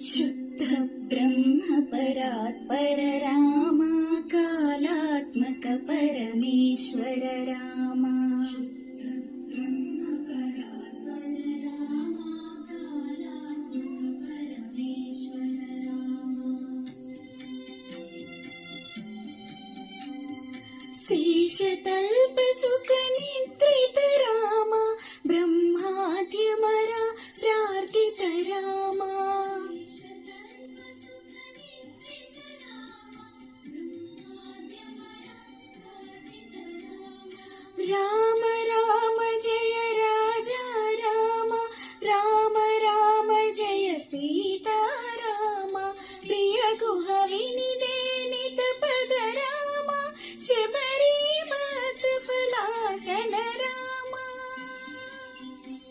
शुद्ध ब्रह्म परात्पर रामा कालात्मक परमेश्वर रामा शेषतल्प सुख निद्रित रामा ब्रह्माद्यम